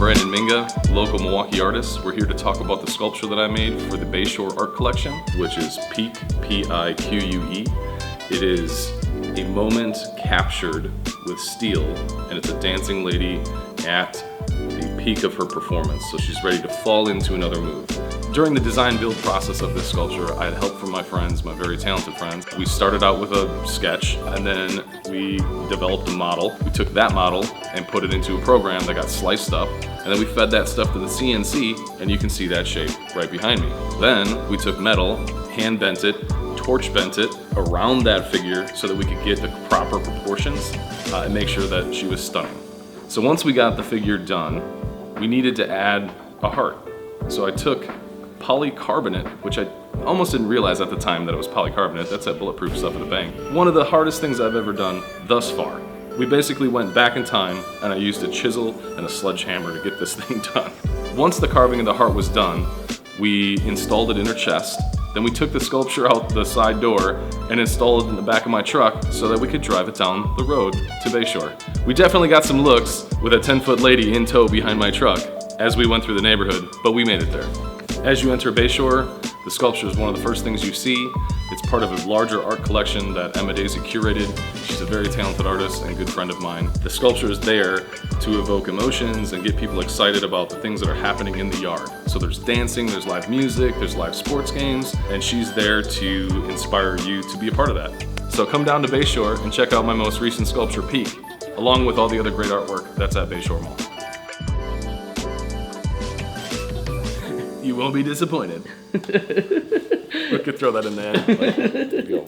Brandon Minga, local Milwaukee artist. We're here to talk about the sculpture that I made for the Bayshore Art Collection, which is Piqué, P-I-Q-U-E. It is a moment captured with steel, and it's a dancing lady at the peak of her performance, so she's ready to fall into another move. During the design build process of this sculpture, I had help from my friends, my very talented friends. We started out with a sketch, and then we developed a model. We took that model and put it into a program that got sliced up, and then we fed that stuff to the CNC, and you can see that shape right behind me. Then we took metal, hand bent it, torch bent it around that figure so that we could get the proper proportions and make sure that she was stunning. So once we got the figure done, we needed to add a heart. So I took polycarbonate, which I almost didn't realize at the time that it was polycarbonate. That's that bulletproof stuff at the bank. One of the hardest things I've ever done thus far. We basically went back in time and I used a chisel and a sledgehammer to get this thing done. Once the carving of the heart was done, we installed it in her chest. Then we took the sculpture out the side door and installed it in the back of my truck so that we could drive it down the road to Bayshore. We definitely got some looks with a 10-foot lady in tow behind my truck as we went through the neighborhood, but we made it there. As you enter Bayshore, the sculpture is one of the first things you see. It's part of a larger art collection that Emma Daisy curated. She's a very talented artist and good friend of mine. The sculpture is there to evoke emotions and get people excited about the things that are happening in the yard. So there's dancing, there's live music, there's live sports games, and she's there to inspire you to be a part of that. So come down to Bayshore and check out my most recent sculpture, Peak, along with all the other great artwork that's at Bayshore Mall. You won't be disappointed. We could throw that in there. Like,